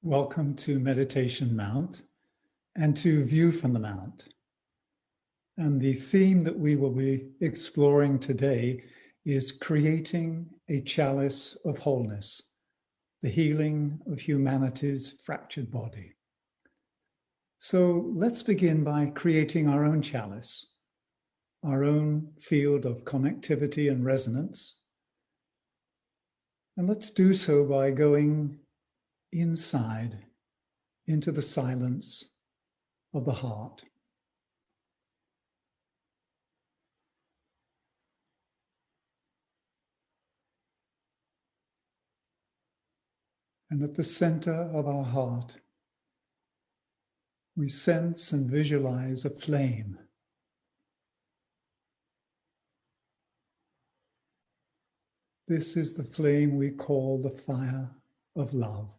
Welcome to Meditation Mount and to View from the Mount. And the theme that we will be exploring today is creating a chalice of wholeness, the healing of humanity's fractured body. So let's begin by creating our own chalice, our own field of connectivity and resonance. And let's do so by going inside into the silence of the heart. And at the center of our heart, we sense and visualize a flame. This is the flame we call the fire of love.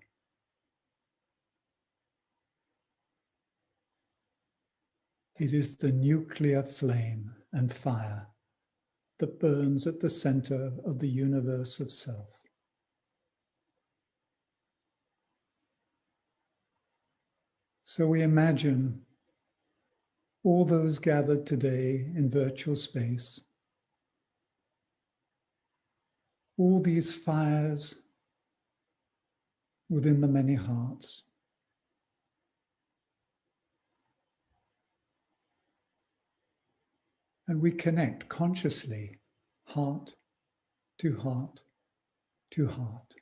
It is the nuclear flame and fire that burns at the center of the universe of self. So we imagine all those gathered today in virtual space, all these fires within the many hearts. And we connect consciously, heart to heart to heart.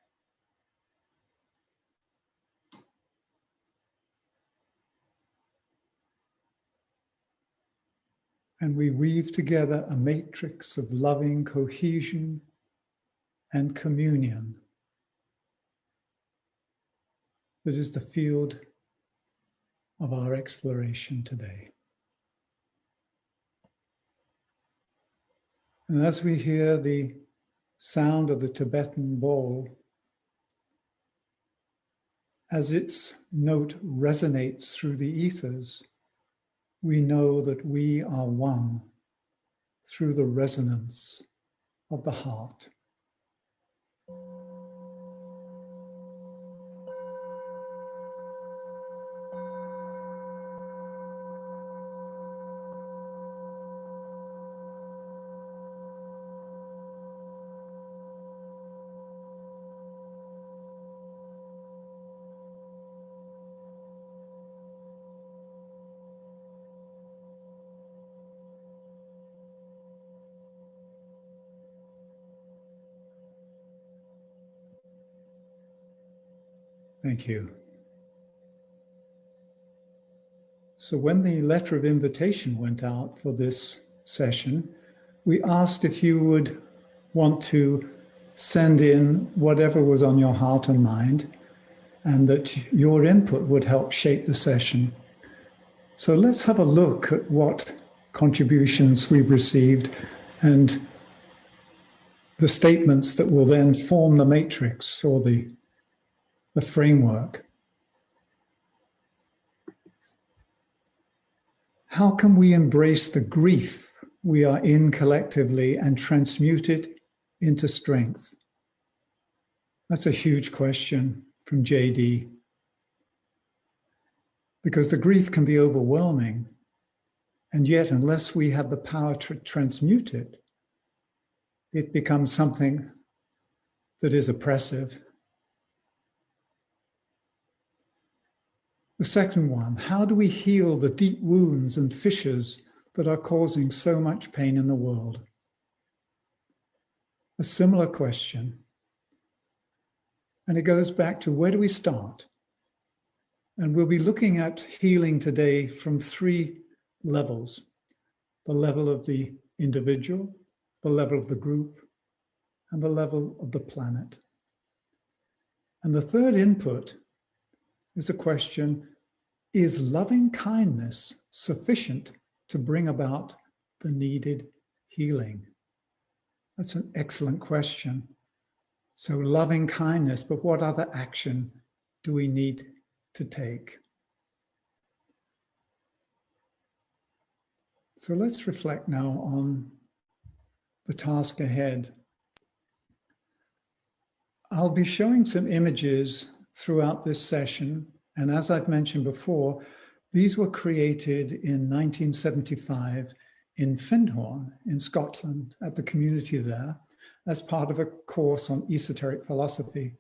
And we weave together a matrix of loving cohesion and communion that is the field of our exploration today. And as we hear the sound of the Tibetan bowl, as its note resonates through the ethers, we know that we are one through the resonance of the heart. Thank you. So when the letter of invitation went out for this session, we asked if you would want to send in whatever was on your heart and mind, and that your input would help shape the session. So let's have a look at what contributions we've received and the statements that will then form the matrix or the framework. How can we embrace the grief we are in collectively and transmute it into strength? That's a huge question from JD. Because the grief can be overwhelming, and yet unless we have the power to transmute it, it becomes something that is oppressive. The second one, how do we heal the deep wounds and fissures that are causing so much pain in the world? A similar question. And it goes back to where do we start? And we'll be looking at healing today from three levels. The level of the individual, the level of the group, and the level of the planet. And the third input is a question, is loving kindness sufficient to bring about the needed healing? That's an excellent question. So loving kindness, but what other action do we need to take? So let's reflect now on the task ahead. I'll be showing some images throughout this session. And as I've mentioned before, these were created in 1975 in Findhorn in Scotland at the community there as part of a course on esoteric philosophy.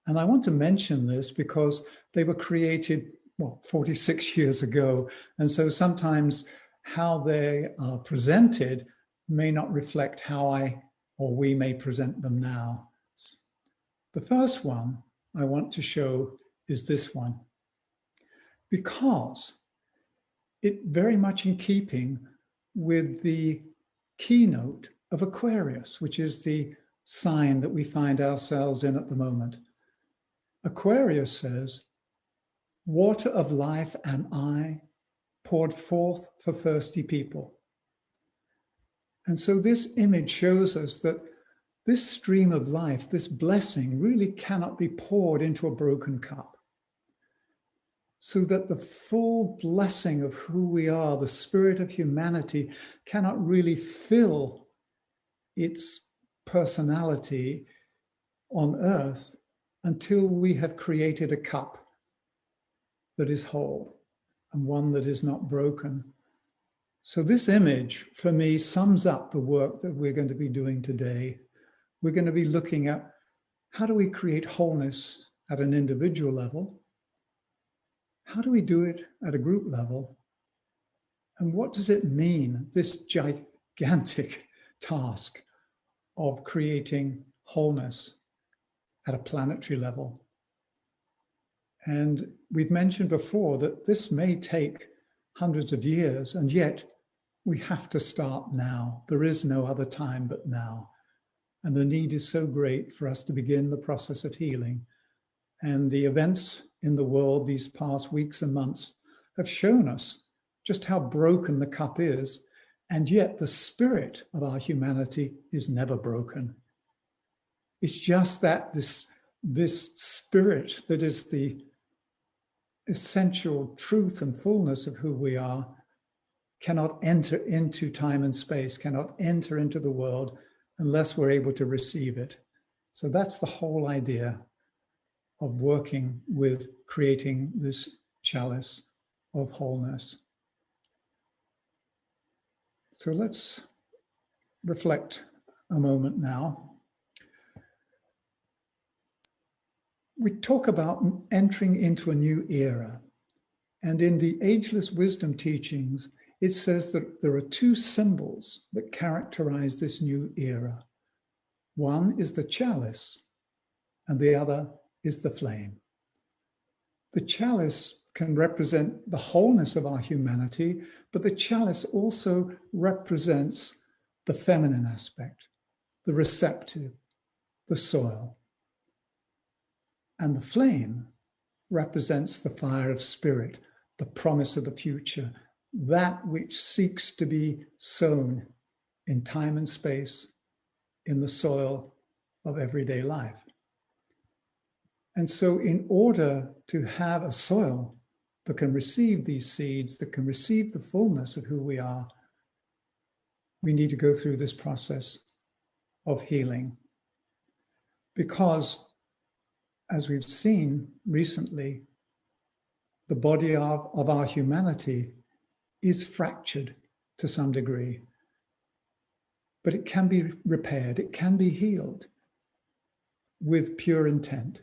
And I want to mention this because they were created, 46 years ago. And so sometimes how they are presented may not reflect how we may present them now. The first one I want to show is this one, because it very much in keeping with the keynote of Aquarius, which is the sign that we find ourselves in at the moment. Aquarius says, "Water of life am I, poured forth for thirsty people." And so this image shows us that this stream of life, this blessing, really cannot be poured into a broken cup. So that the full blessing of who we are, the spirit of humanity, cannot really fill its personality on earth until we have created a cup that is whole and one that is not broken. So this image, for me, sums up the work that we're going to be doing today. We're going to be looking at how do we create wholeness at an individual level? How do we do it at a group level? And what does it mean, this gigantic task of creating wholeness at a planetary level? And we've mentioned before that this may take hundreds of years, and yet we have to start now. There is no other time but now. And the need is so great for us to begin the process of healing. And the events in the world these past weeks and months have shown us just how broken the cup is. And yet the spirit of our humanity is never broken. It's just that this spirit that is the essential truth and fullness of who we are cannot enter into time and space, cannot enter into the world unless we're able to receive it. So that's the whole idea of working with creating this chalice of wholeness. So let's reflect a moment now. We talk about entering into a new era. And in the Ageless Wisdom teachings, it says that there are two symbols that characterize this new era. One is the chalice, and the other is the flame. The chalice can represent the wholeness of our humanity, but the chalice also represents the feminine aspect, the receptive, the soil. And the flame represents the fire of spirit, the promise of the future, that which seeks to be sown in time and space in the soil of everyday life. And so in order to have a soil that can receive these seeds, that can receive the fullness of who we are, we need to go through this process of healing. Because, as we've seen recently, the body of our humanity is fractured to some degree, but it can be repaired, it can be healed with pure intent.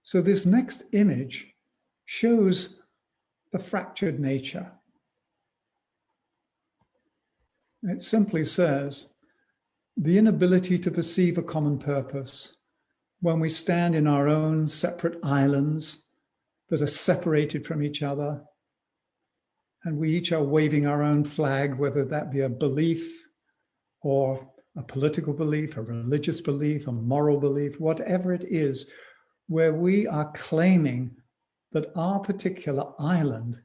So this next image shows the fractured nature. It simply says, the inability to perceive a common purpose when we stand in our own separate islands that are separated from each other, and we each are waving our own flag, whether that be a belief or a political belief, a religious belief, a moral belief, whatever it is, where we are claiming that our particular island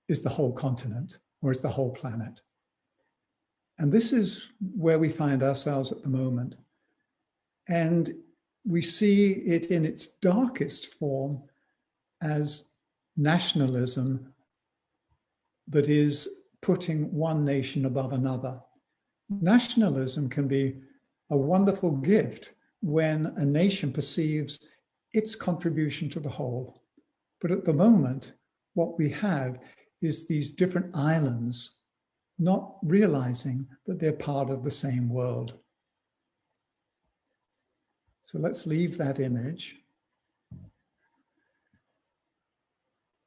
is the whole continent or is the whole planet. And this is where we find ourselves at the moment. And we see it in its darkest form as nationalism that is putting one nation above another. Nationalism can be a wonderful gift when a nation perceives its contribution to the whole. But at the moment, what we have is these different islands, not realizing that they're part of the same world. So let's leave that image.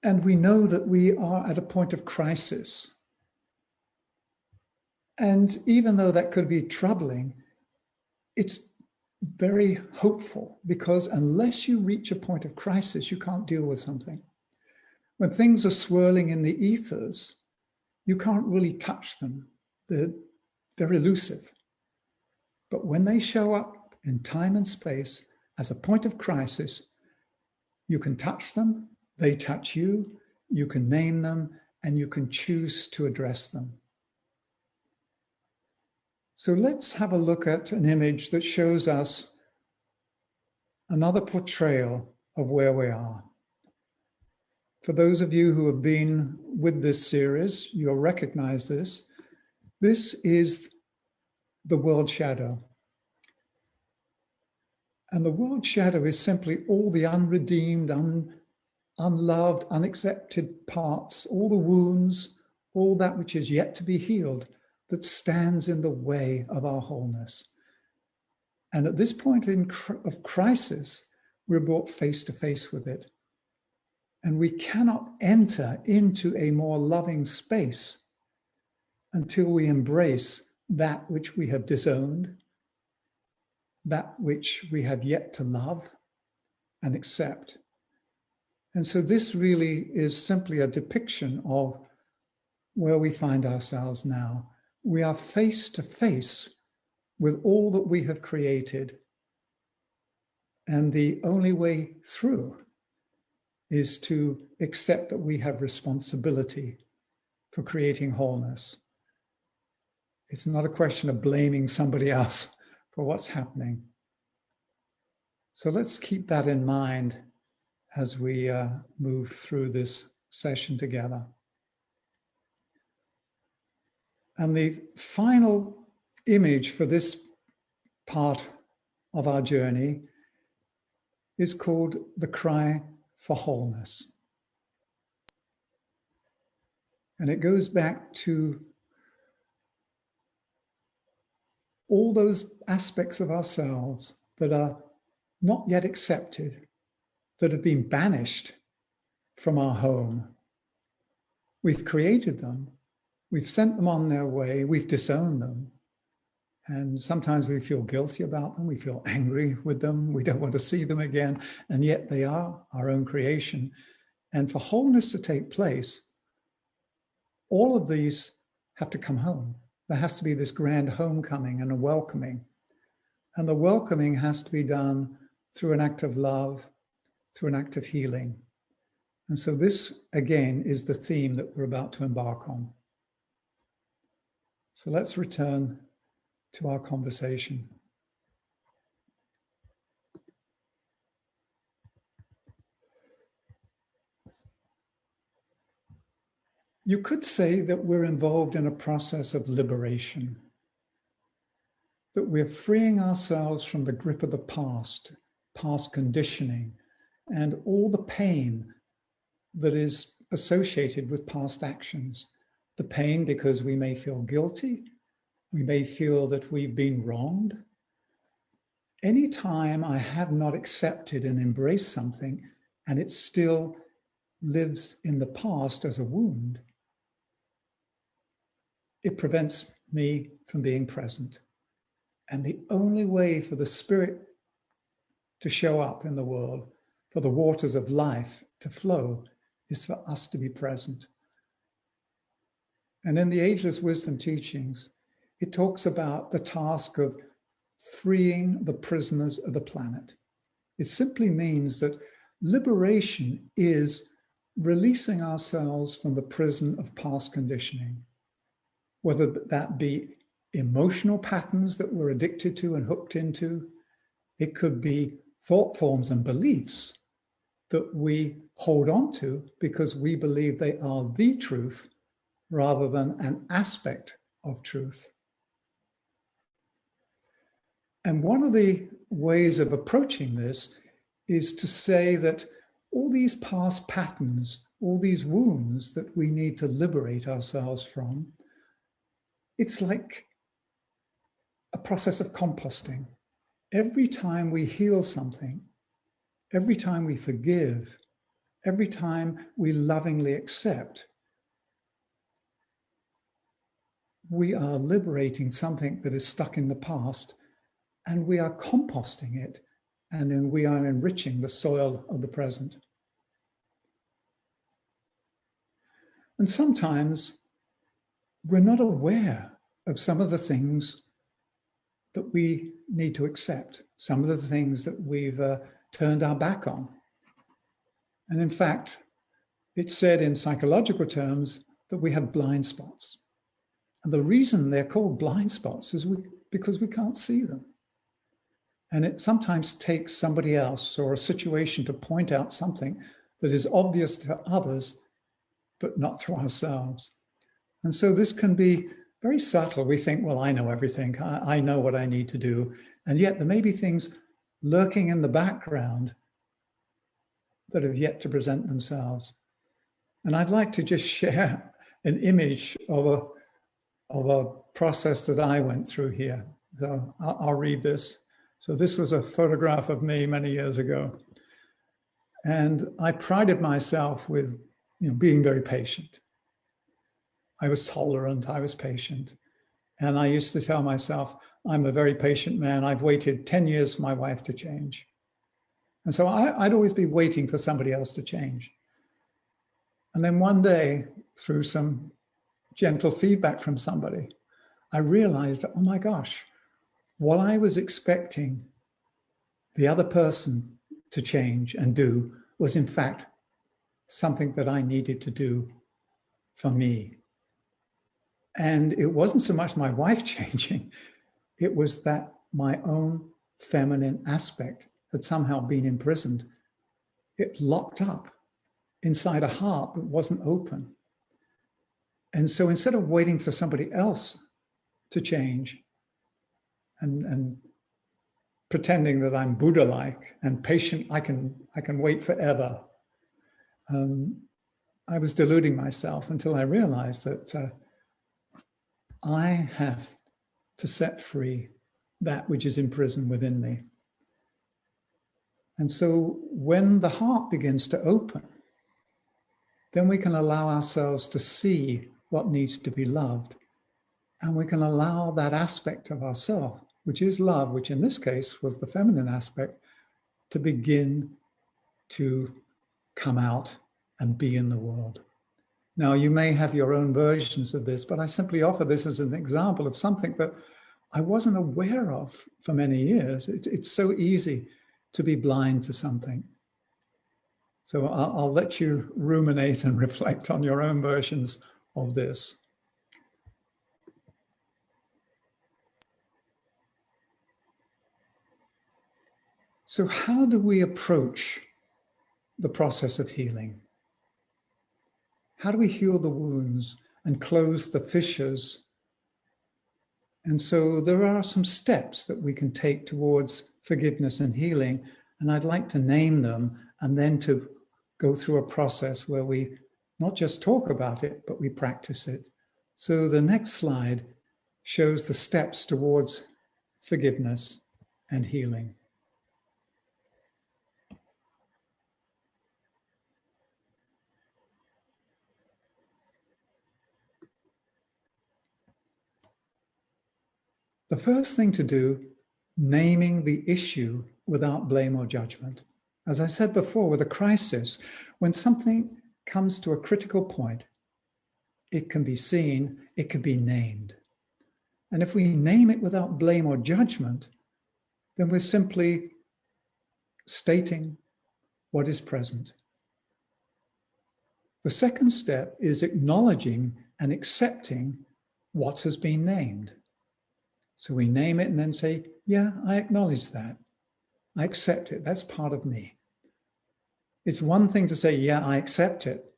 And we know that we are at a point of crisis. And even though that could be troubling, it's very hopeful, because unless you reach a point of crisis, you can't deal with something. When things are swirling in the ethers, you can't really touch them. They're elusive. But when they show up in time and space as a point of crisis, you can touch them, they touch you, you can name them, and you can choose to address them. So let's have a look at an image that shows us another portrayal of where we are. For those of you who have been with this series, you'll recognize this. This is the world shadow. And the world shadow is simply all the unredeemed, unloved, unaccepted parts, all the wounds, all that which is yet to be healed, that stands in the way of our wholeness. And at this point of crisis, we're brought face to face with it. And we cannot enter into a more loving space until we embrace that which we have disowned, that which we have yet to love and accept. And so this really is simply a depiction of where we find ourselves now. We are face to face with all that we have created. And the only way through is to accept that we have responsibility for creating wholeness. It's not a question of blaming somebody else for what's happening. So let's keep that in mind as we move through this session together. And the final image for this part of our journey is called the cry for wholeness. And it goes back to all those aspects of ourselves that are not yet accepted, that have been banished from our home. We've created them. We've sent them on their way. We've disowned them. And sometimes we feel guilty about them. We feel angry with them. We don't want to see them again. And yet they are our own creation. And for wholeness to take place, all of these have to come home. There has to be this grand homecoming and a welcoming. And the welcoming has to be done through an act of love, through an act of healing. And so this, again, is the theme that we're about to embark on. So let's return to our conversation. You could say that we're involved in a process of liberation, that we're freeing ourselves from the grip of the past conditioning, and all the pain that is associated with past actions. The pain because we may feel guilty, we may feel that we've been wronged. Anytime I have not accepted and embraced something and it still lives in the past as a wound, it prevents me from being present. And the only way for the spirit to show up in the world, for the waters of life to flow, is for us to be present. And in the Ageless Wisdom teachings, it talks about the task of freeing the prisoners of the planet. It simply means that liberation is releasing ourselves from the prison of past conditioning, whether that be emotional patterns that we're addicted to and hooked into. It could be thought forms and beliefs that we hold on to because we believe they are the truth rather than an aspect of truth. And one of the ways of approaching this is to say that all these past patterns, all these wounds that we need to liberate ourselves from, it's like a process of composting. Every time we heal something, every time we forgive, every time we lovingly accept, we are liberating something that is stuck in the past, and we are composting it, and then we are enriching the soil of the present. And sometimes we're not aware of some of the things that we need to accept, some of the things that we've turned our back on. And in fact, it's said in psychological terms that we have blind spots. And the reason they're called blind spots is because we can't see them. And it sometimes takes somebody else or a situation to point out something that is obvious to others, but not to ourselves. And so this can be very subtle. We think, well, I know everything. I know what I need to do. And yet there may be things lurking in the background that have yet to present themselves. And I'd like to just share an image of a process that I went through here. So I'll read this. So this was a photograph of me many years ago. And I prided myself with being very patient. I was tolerant, I was patient. And I used to tell myself, I'm a very patient man. I've waited 10 years for my wife to change. And so I'd always be waiting for somebody else to change. And then one day, through some gentle feedback from somebody, I realized that, oh my gosh, what I was expecting the other person to change and do was in fact something that I needed to do for me. And it wasn't so much my wife changing, it was that my own feminine aspect had somehow been imprisoned. It locked up inside a heart that wasn't open. And so instead of waiting for somebody else to change and pretending that I'm Buddha-like and patient, I can wait forever, I was deluding myself until I realized that I have to set free that which is imprisoned within me. And so when the heart begins to open, then we can allow ourselves to see what needs to be loved. And we can allow that aspect of ourselves, which is love, which in this case was the feminine aspect, to begin to come out and be in the world. Now, you may have your own versions of this, but I simply offer this as an example of something that I wasn't aware of for many years. It's so easy to be blind to something. So I'll let you ruminate and reflect on your own versions of this. So how do we approach the process of healing? How do we heal the wounds and close the fissures? And so there are some steps that we can take towards forgiveness and healing, and I'd like to name them and then to go through a process where we not just talk about it, but we practice it. So the next slide shows the steps towards forgiveness and healing. The first thing to do, naming the issue without blame or judgment. As I said before, with a crisis, when something comes to a critical point, it can be seen, it can be named. And if we name it without blame or judgment, then we're simply stating what is present. The second step is acknowledging and accepting what has been named. So we name it and then say, yeah, I acknowledge that. I accept it. That's part of me. It's one thing to say, yeah, I accept it.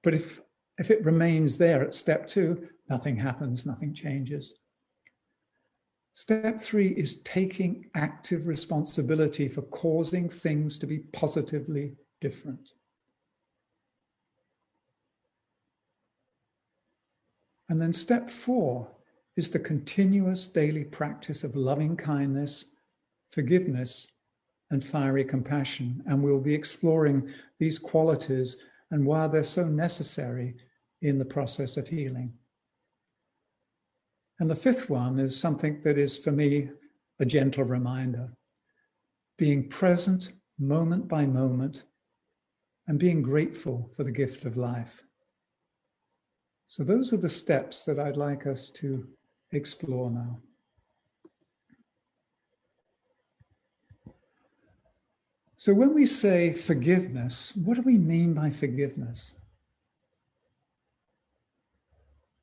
But if it remains there at step 2, nothing happens, nothing changes. Step 3 is taking active responsibility for causing things to be positively different. And then step 4 is the continuous daily practice of loving kindness, forgiveness, and fiery compassion. And we'll be exploring these qualities and why they're so necessary in the process of healing. And the 5th one is something that is, for me, a gentle reminder. Being present moment by moment and being grateful for the gift of life. So those are the steps that I'd like us to explore now. So when we say forgiveness, what do we mean by forgiveness?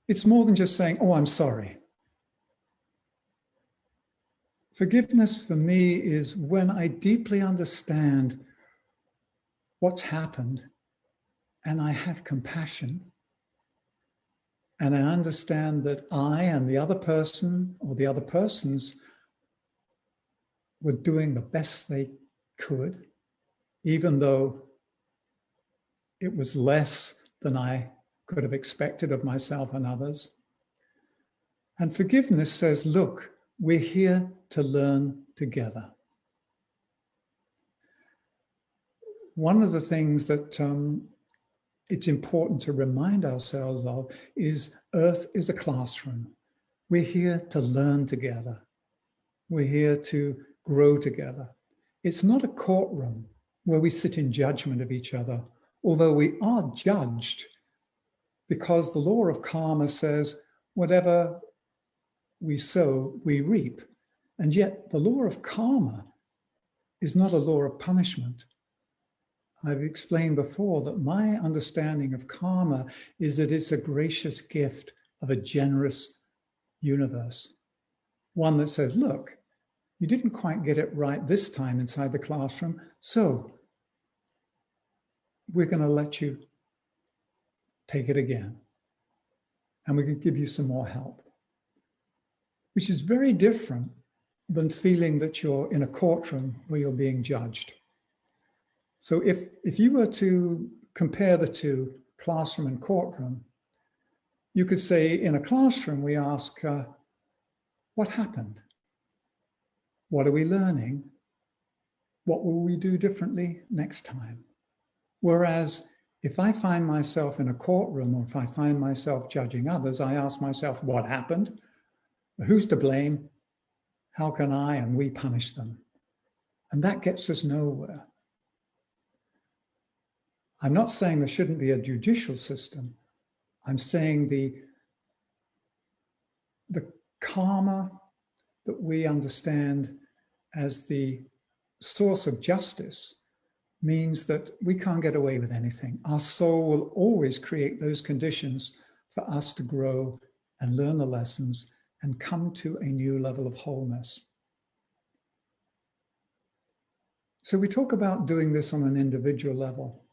It's more than just saying, oh, I'm sorry. Forgiveness for me is when I deeply understand what's happened and I have compassion and I understand that I and the other person or the other persons were doing the best they could, even though it was less than I could have expected of myself and others. And forgiveness says, look, we're here to learn together. One of the things that it's important to remind ourselves of is Earth is a classroom. We're here to learn together. We're here to grow together. It's not a courtroom where we sit in judgment of each other, although we are judged because the law of karma says whatever we sow, we reap. And yet the law of karma is not a law of punishment. I've explained before that my understanding of karma is that it's a gracious gift of a generous universe. One that says, look, you didn't quite get it right this time inside the classroom, so we're going to let you take it again. And we can give you some more help. Which is very different than feeling that you're in a courtroom where you're being judged. So if you were to compare the two, classroom and courtroom, you could say in a classroom, we ask, what happened? What are we learning? What will we do differently next time? Whereas if I find myself in a courtroom or if I find myself judging others, I ask myself, what happened? Who's to blame? How can I and we punish them? And that gets us nowhere. I'm not saying there shouldn't be a judicial system. I'm saying the karma that we understand as the source of justice means that we can't get away with anything. Our soul will always create those conditions for us to grow and learn the lessons and come to a new level of wholeness. So we talk about doing this on an individual level.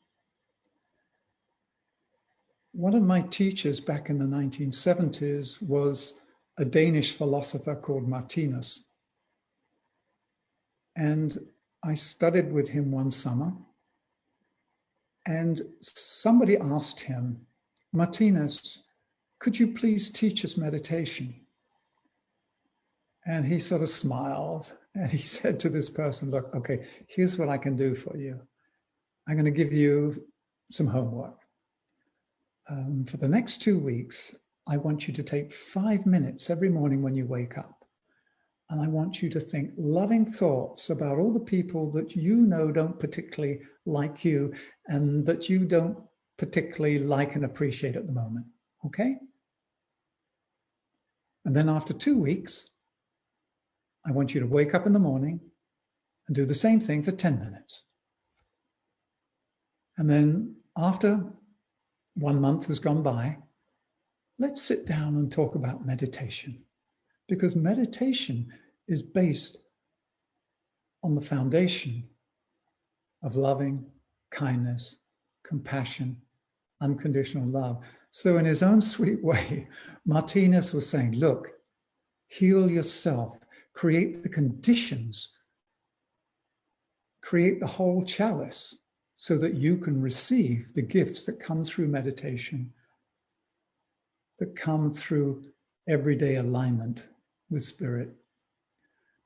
One of my teachers back in the 1970s was a Danish philosopher called Martinus. And I studied with him one summer. And somebody asked him, Martinus, could you please teach us meditation? And he sort of smiled and he said to this person, look, okay, here's what I can do for you. I'm going to give you some homework. For the next 2 weeks, I want you to take 5 minutes every morning when you wake up. And I want you to think loving thoughts about all the people that you know don't particularly like you and that you don't particularly like and appreciate at the moment. Okay? And then after 2 weeks, I want you to wake up in the morning and do the same thing for 10 minutes. And then after 1 month has gone by, let's sit down and talk about meditation. Because meditation is based on the foundation of loving kindness, compassion, unconditional love. So in his own sweet way, Martinus was saying, look, heal yourself. create the conditions, create the whole chalice so that you can receive the gifts that come through meditation, that come through everyday alignment with spirit.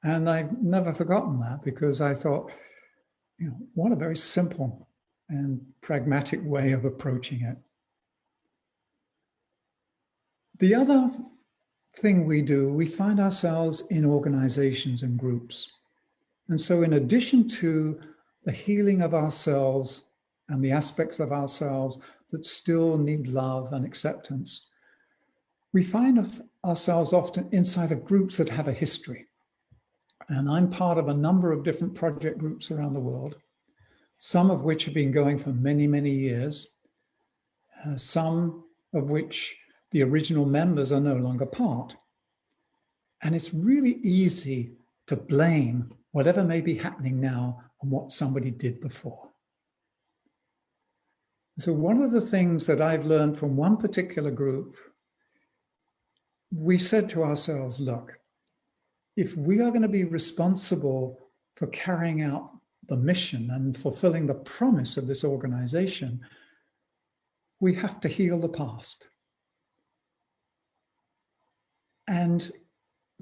And I've never forgotten that, because I thought, you know, what a very simple and pragmatic way of approaching it. The other thing we do, we find ourselves in organizations and groups. And so in addition to the healing of ourselves and the aspects of ourselves that still need love and acceptance, we find ourselves often inside of groups that have a history. And I'm part of a number of different project groups around the world, some of which have been going for many, many years, some of which the original members are no longer part. And it's really easy to blame whatever may be happening now on what somebody did before. So one of the things that I've learned from one particular group, we said to ourselves, look, if we are going to be responsible for carrying out the mission and fulfilling the promise of this organization, we have to heal the past. And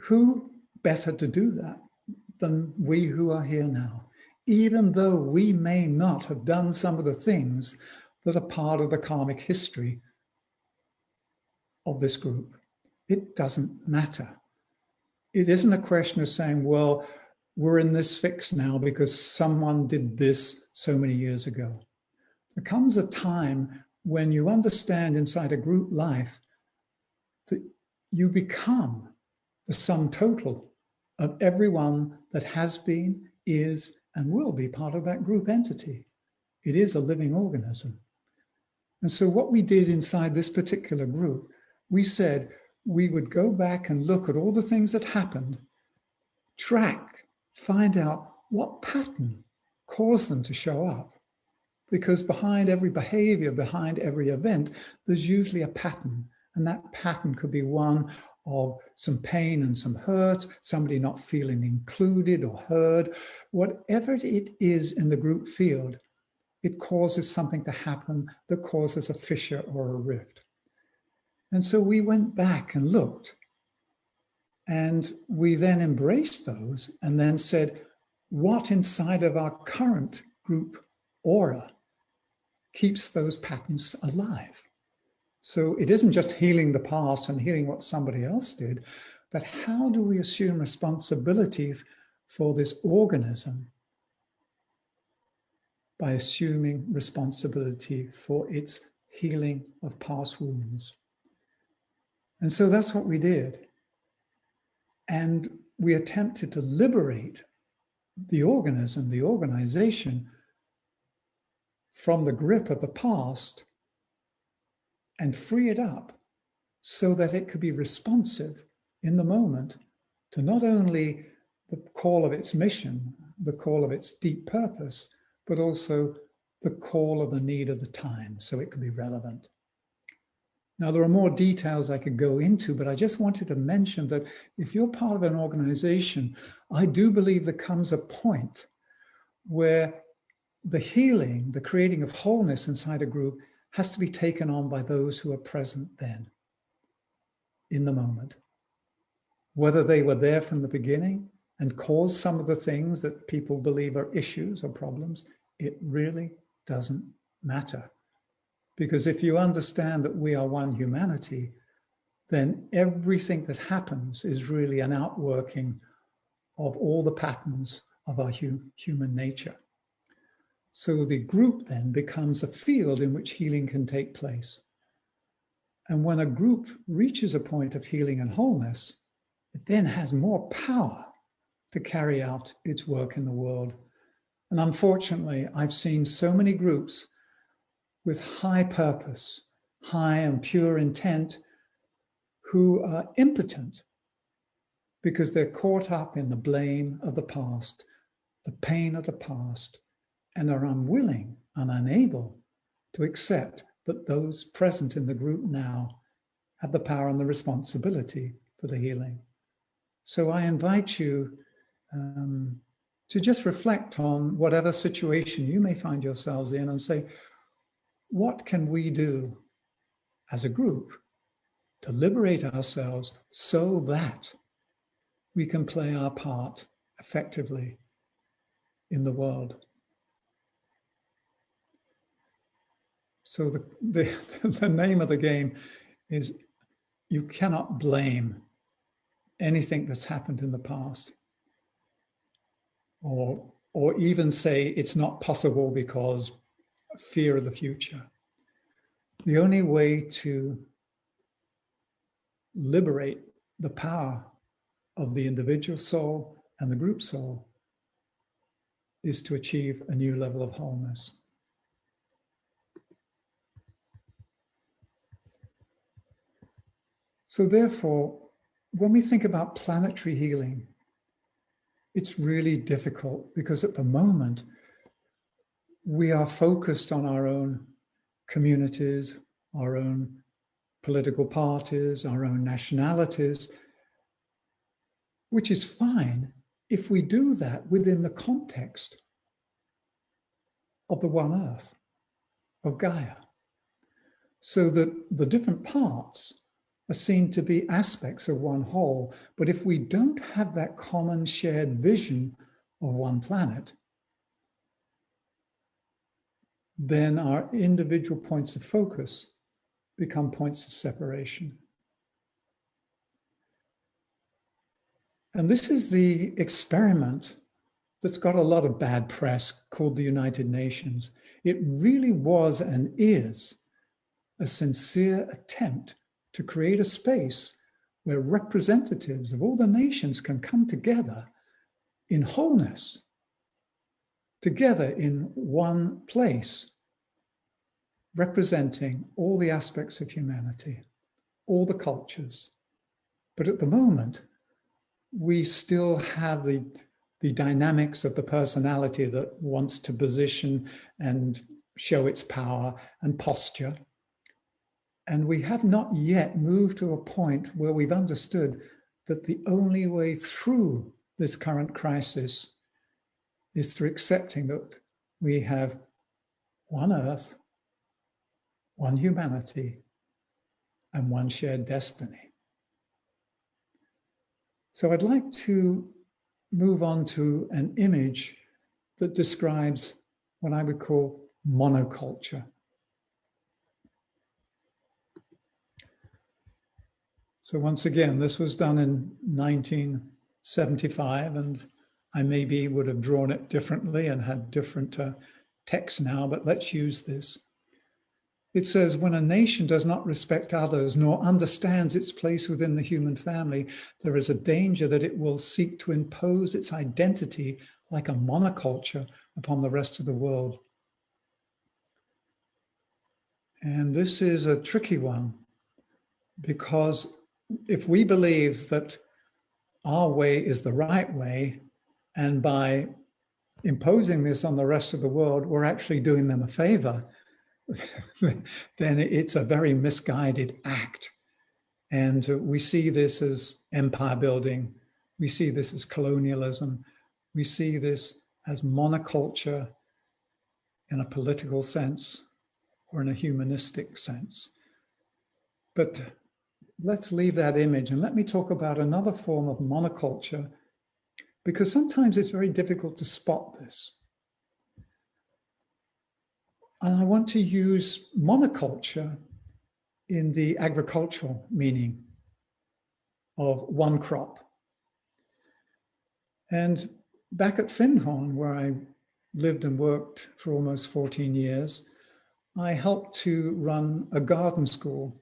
who better to do that than we who are here now, even though we may not have done some of the things that are part of the karmic history of this group. It doesn't matter. It isn't a question of saying, well, we're in this fix now because someone did this so many years ago. There comes a time when you understand inside a group life that you become the sum total of everyone that has been, is, and will be part of that group entity. It is a living organism. And so what we did inside this particular group, we said we would go back and look at all the things that happened, track, find out what pattern caused them to show up. Because behind every behavior, behind every event, there's usually a pattern. And that pattern could be one of some pain and some hurt, somebody not feeling included or heard. Whatever it is in the group field, it causes something to happen that causes a fissure or a rift. And so we went back and looked. And we then embraced those and then said, what inside of our current group aura keeps those patterns alive? So it isn't just healing the past and healing what somebody else did, but how do we assume responsibility for this organism by assuming responsibility for its healing of past wounds? And so that's what we did. And we attempted to liberate the organism, the organization, from the grip of the past and free it up so that it could be responsive in the moment to not only the call of its mission, the call of its deep purpose, but also the call of the need of the time, so it could be relevant. Now, there are more details I could go into, but I just wanted to mention that if you're part of an organization, I do believe there comes a point where the healing, the creating of wholeness inside a group has to be taken on by those who are present then, in the moment. Whether they were there from the beginning and caused some of the things that people believe are issues or problems, it really doesn't matter. Because if you understand that we are one humanity, then everything that happens is really an outworking of all the patterns of our human nature. So the group then becomes a field in which healing can take place. And when a group reaches a point of healing and wholeness, it then has more power to carry out its work in the world. And unfortunately, I've seen so many groups with high purpose, high and pure intent, who are impotent because they're caught up in the blame of the past, the pain of the past, and are unwilling and unable to accept that those present in the group now have the power and the responsibility for the healing. So I invite you to just reflect on whatever situation you may find yourselves in and say, what can we do as a group to liberate ourselves so that we can play our part effectively in the world? So the name of the game is, you cannot blame anything that's happened in the past, or even say it's not possible because fear of the future. The only way to liberate the power of the individual soul and the group soul is to achieve a new level of wholeness. So therefore, when we think about planetary healing, it's really difficult because at the moment, we are focused on our own communities, our own political parties, our own nationalities, which is fine if we do that within the context of the One Earth, of Gaia, so that the different parts are seen to be aspects of one whole. But if we don't have that common shared vision of one planet, then our individual points of focus become points of separation. And this is the experiment that's got a lot of bad press, called the United Nations. It really was and is a sincere attempt to create a space where representatives of all the nations can come together in wholeness, together in one place, representing all the aspects of humanity, all the cultures. But at the moment, we still have the dynamics of the personality that wants to position and show its power and posture. And we have not yet moved to a point where we've understood that the only way through this current crisis is through accepting that we have one Earth, one humanity, and one shared destiny. So I'd like to move on to an image that describes what I would call monoculture. So once again, this was done in 1975, and I maybe would have drawn it differently and had different text now, but let's use this. It says, when a nation does not respect others nor understands its place within the human family, there is a danger that it will seek to impose its identity like a monoculture upon the rest of the world. And this is a tricky one, because if we believe that our way is the right way, and by imposing this on the rest of the world, we're actually doing them a favor, then it's a very misguided act. And we see this as empire building. We see this as colonialism. We see this as monoculture in a political sense or in a humanistic sense. But let's leave that image and let me talk about another form of monoculture, because sometimes it's very difficult to spot this. And I want to use monoculture in the agricultural meaning of one crop. And back at Findhorn, where I lived and worked for almost 14 years, I helped to run a garden school.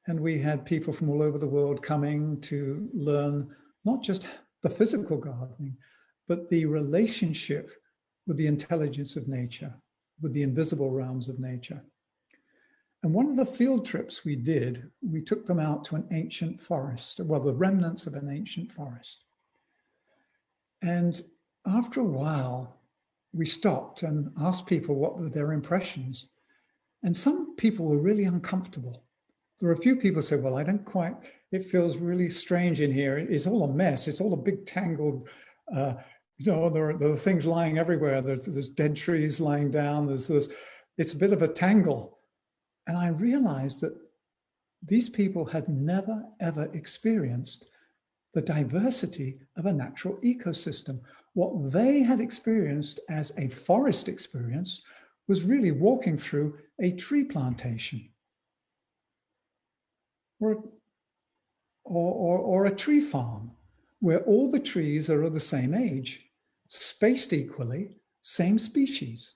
And we had people from all over the world coming to learn not just the physical gardening, but the relationship with the intelligence of nature, with the invisible realms of nature. And one of the field trips we did, we took them out to an ancient forest, well, the remnants of an ancient forest. And after a while, we stopped and asked people what were their impressions. And some people were really uncomfortable There are a few people who say, well, I don't quite, it feels really strange in here. It's all a mess. It's all a big tangled, there are things lying everywhere. There's dead trees lying down. It's a bit of a tangle. And I realized that these people had never, ever experienced the diversity of a natural ecosystem. What they had experienced as a forest experience was really walking through a tree plantation or a tree farm where all the trees are of the same age, spaced equally, same species.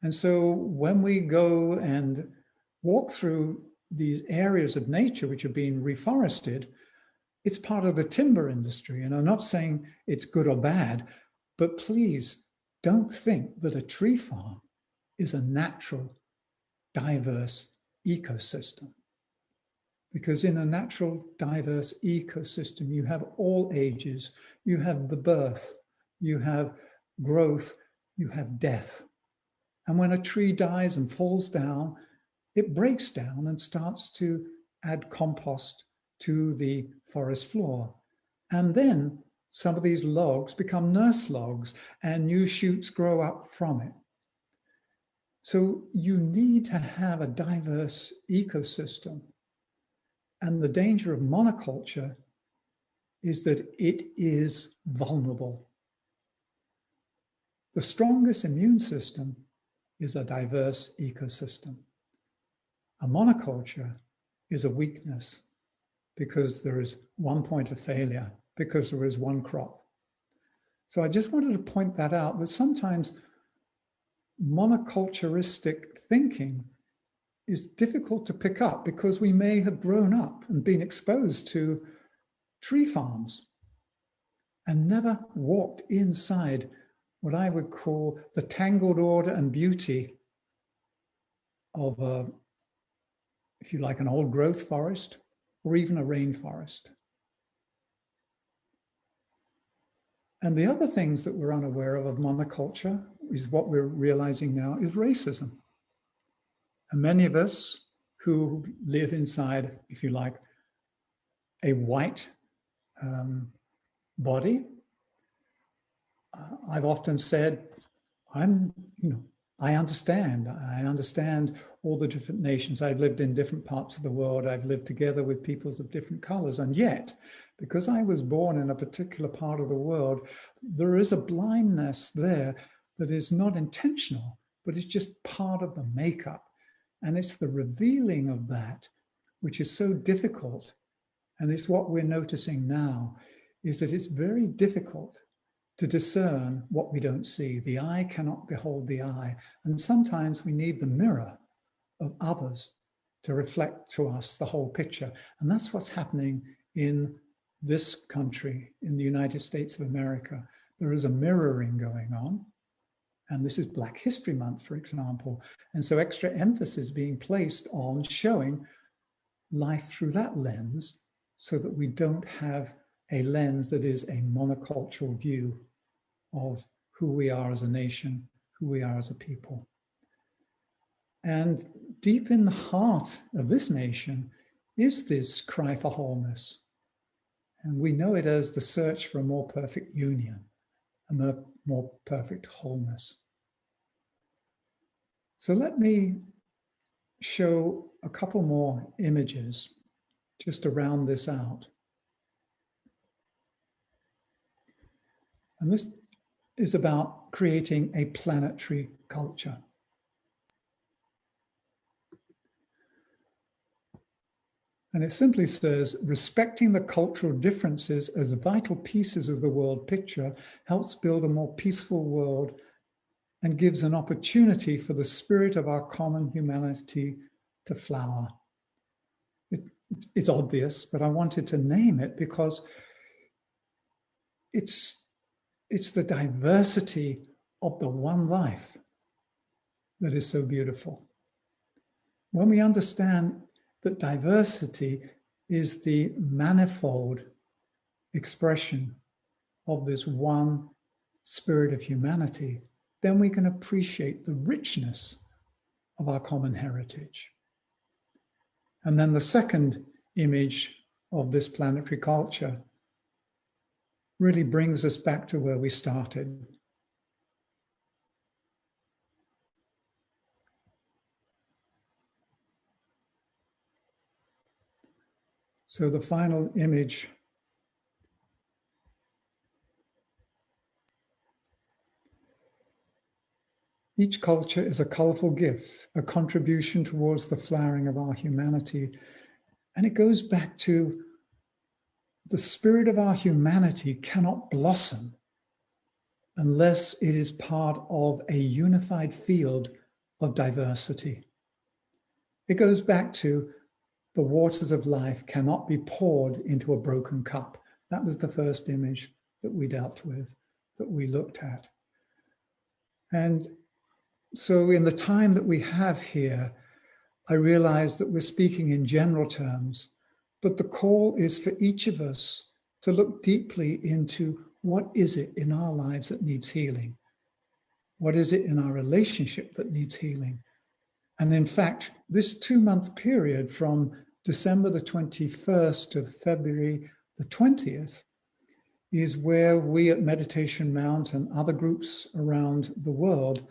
And so when we go and walk through these areas of nature which are being reforested, it's part of the timber industry. And I'm not saying it's good or bad, but please don't think that a tree farm is a natural, diverse ecosystem. Because in a natural, diverse ecosystem, you have all ages, you have the birth, you have growth, you have death. And when a tree dies and falls down, it breaks down and starts to add compost to the forest floor. And then some of these logs become nurse logs and new shoots grow up from it. So you need to have a diverse ecosystem. And the danger of monoculture is that it is vulnerable. The strongest immune system is a diverse ecosystem. A monoculture is a weakness because there is one point of failure, because there is one crop. So I just wanted to point that out, that sometimes monoculturistic thinking is difficult to pick up because we may have grown up and been exposed to tree farms and never walked inside what I would call the tangled order and beauty of if you like, an old growth forest or even a rainforest. And the other things that we're unaware of monoculture is what we're realizing now is racism. And many of us who live inside, if you like, a white body, I've often said, I understand all the different nations. I've lived in different parts of the world. I've lived together with peoples of different colors. And yet, because I was born in a particular part of the world, there is a blindness there that is not intentional, but it's just part of the makeup. And it's the revealing of that, which is so difficult. And it's what we're noticing now, is that it's very difficult to discern what we don't see. The eye cannot behold the eye. And sometimes we need the mirror of others to reflect to us the whole picture. And that's what's happening in this country, in the United States of America. There is a mirroring going on. And this is Black History Month, for example. And so extra emphasis being placed on showing life through that lens so that we don't have a lens that is a monocultural view of who we are as a nation, who we are as a people. And deep in the heart of this nation is this cry for wholeness. And we know it as the search for a more perfect union, a more perfect wholeness. So let me show a couple more images just to round this out. And this is about creating a planetary culture. And it simply says, respecting the cultural differences as vital pieces of the world picture helps build a more peaceful world and gives an opportunity for the spirit of our common humanity to flower. It's obvious, but I wanted to name it because it's the diversity of the one life that is so beautiful. When we understand that diversity is the manifold expression of this one spirit of humanity, then we can appreciate the richness of our common heritage. And then the second image of this planetary culture really brings us back to where we started. So the final image each culture is a colorful gift, a contribution towards the flowering of our humanity. And it goes back to the spirit of our humanity cannot blossom unless it is part of a unified field of diversity. It goes back to the waters of life cannot be poured into a broken cup. That was the first image that we dealt with, that we looked at. And so in the time that we have here, I realize that we're speaking in general terms, but the call is for each of us to look deeply into what is it in our lives that needs healing? What is it in our relationship that needs healing? And in fact, this 2-month period from December the 21st to February the 20th is where we at Meditation Mount and other groups around the world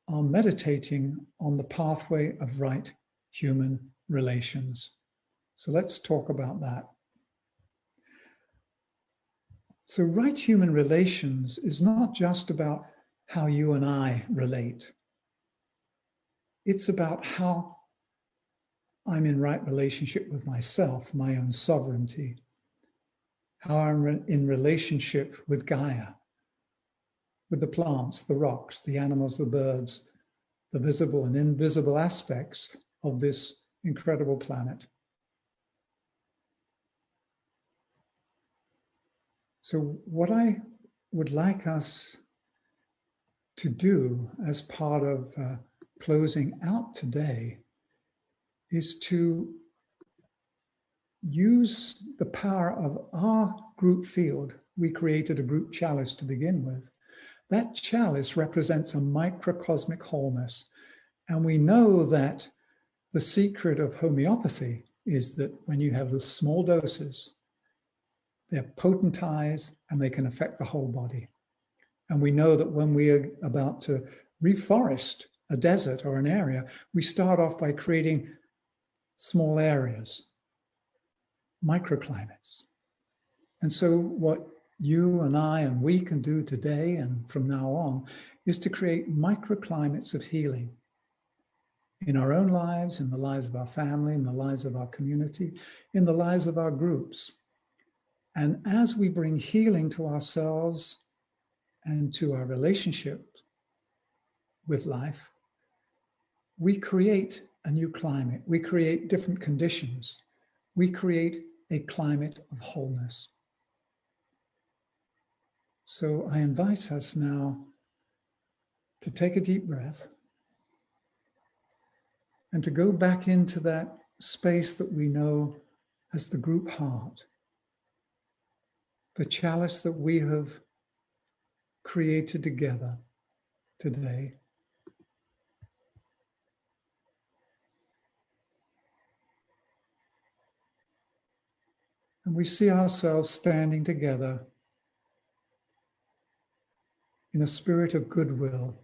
are meditating on the pathway of right human relations. So let's talk about that. So right human relations is not just about how you and I relate. It's about how I'm in right relationship with myself, my own sovereignty, how I'm in relationship with Gaia, with the plants, the rocks, the animals, the birds, the visible and invisible aspects of this incredible planet. So what I would like us to do as part of closing out today is to use the power of our group field. We created a group chalice to begin with. That chalice represents a microcosmic wholeness. And we know that the secret of homeopathy is that when you have small doses, they're potentized and they can affect the whole body. And we know that when we are about to reforest a desert or an area, we start off by creating small areas, microclimates. And so what you and I and we can do today and from now on is to create microclimates of healing in our own lives, in the lives of our family, in the lives of our community, in the lives of our groups. And as we bring healing to ourselves and to our relationship with life, we create a new climate. We create different conditions. We create a climate of wholeness. So I invite us now to take a deep breath and to go back into that space that we know as the group heart, the chalice that we have created together today. And we see ourselves standing together in a spirit of goodwill.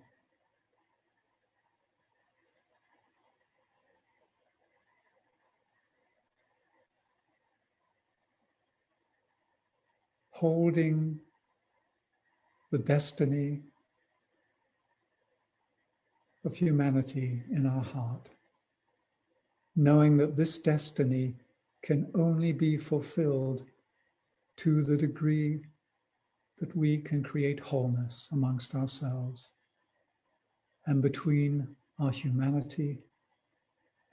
Holding the destiny of humanity in our heart, knowing that this destiny can only be fulfilled to the degree that we can create wholeness amongst ourselves and between our humanity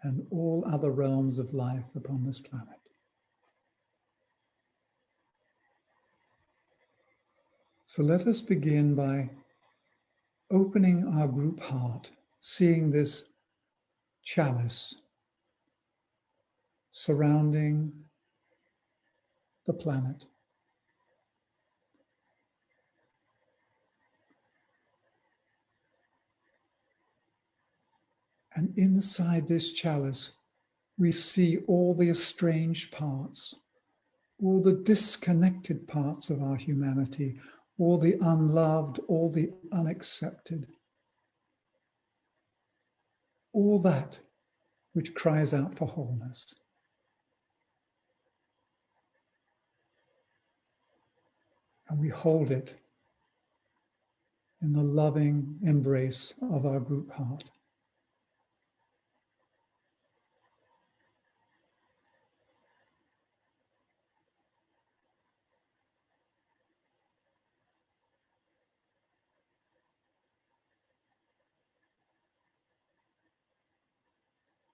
and all other realms of life upon this planet. So let us begin by opening our group heart, seeing this chalice surrounding the planet. And inside this chalice, we see all the estranged parts, all the disconnected parts of our humanity, all the unloved, all the unaccepted, all that which cries out for wholeness. And we hold it in the loving embrace of our group heart.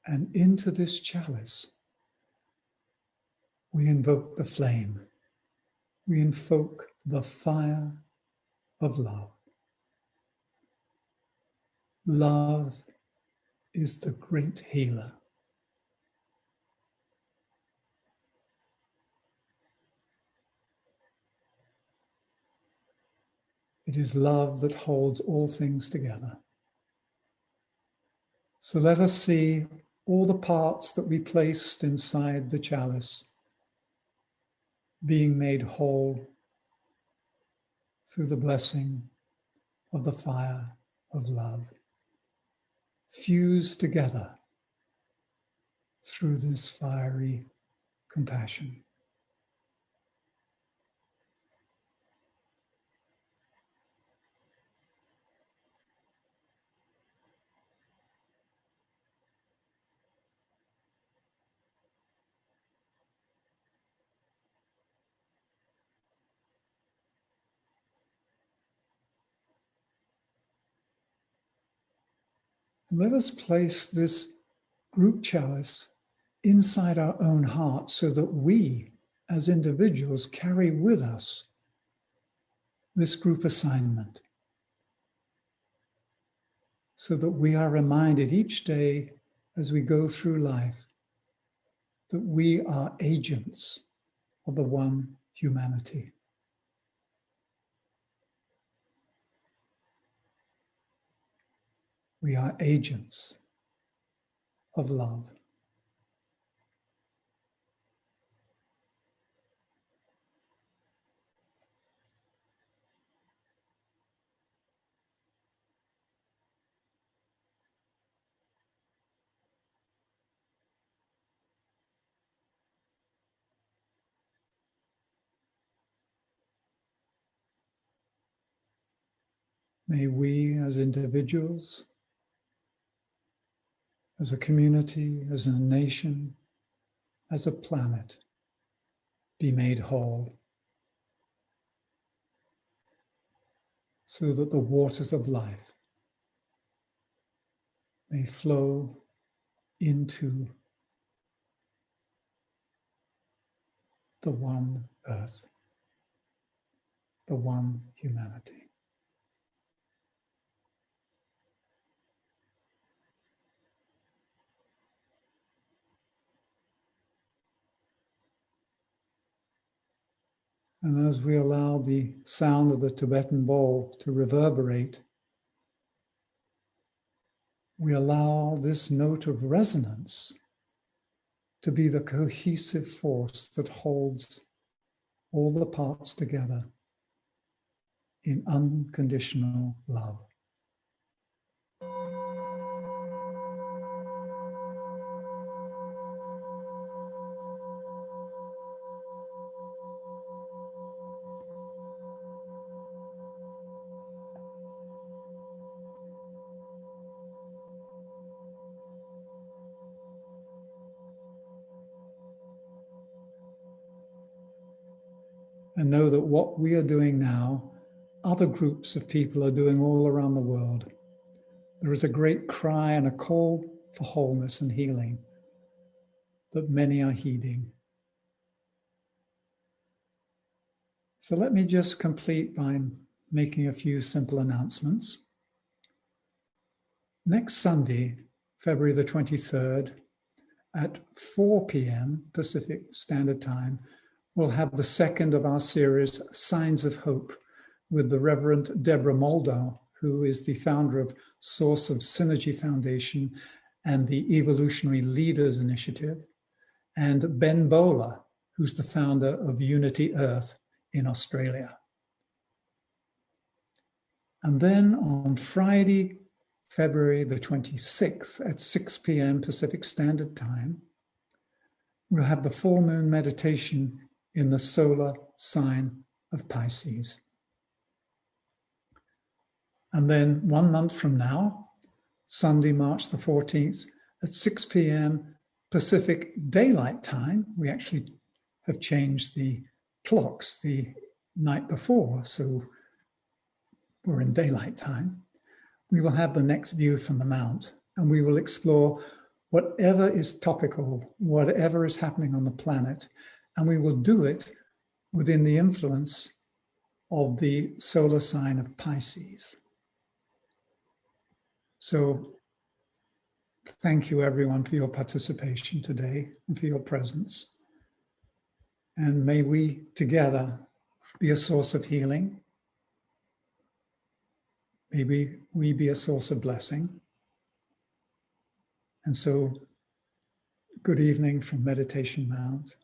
And into this chalice, we invoke the flame. We invoke the fire of love. Love is the great healer. It is love that holds all things together. So let us see all the parts that we placed inside the chalice being made whole through the blessing of the fire of love, fused together through this fiery compassion. Let us place this group chalice inside our own heart so that we, as individuals, carry with us this group assignment, so that we are reminded each day as we go through life that we are agents of the one humanity. We are agents of love. May we as individuals, as a community, as a nation, as a planet, be made whole, so that the waters of life may flow into the one earth, the one humanity. And as we allow the sound of the Tibetan bowl to reverberate, we allow this note of resonance to be the cohesive force that holds all the parts together in unconditional love. And know that what we are doing now, other groups of people are doing all around the world. There is a great cry and a call for wholeness and healing that many are heeding. So let me just complete by making a few simple announcements. Next Sunday, February the 23rd, at 4 p.m. Pacific Standard Time, we'll have the second of our series, Signs of Hope, with the Reverend Deborah Moldau, who is the founder of Source of Synergy Foundation and the Evolutionary Leaders Initiative, and Ben Bowler, who's the founder of Unity Earth in Australia. And then on Friday, February the 26th at 6 p.m. Pacific Standard Time, we'll have the full moon meditation in the solar sign of Pisces. And then 1 month from now, Sunday, March the 14th at 6 p.m. Pacific Daylight Time, we actually have changed the clocks the night before, so we're in daylight time. We will have the next view from the Mount, and we will explore whatever is topical, whatever is happening on the planet, and we will do it within the influence of the solar sign of Pisces. So thank you everyone for your participation today and for your presence. And may we together be a source of healing. Maybe we be a source of blessing. And so, good evening from Meditation Mount.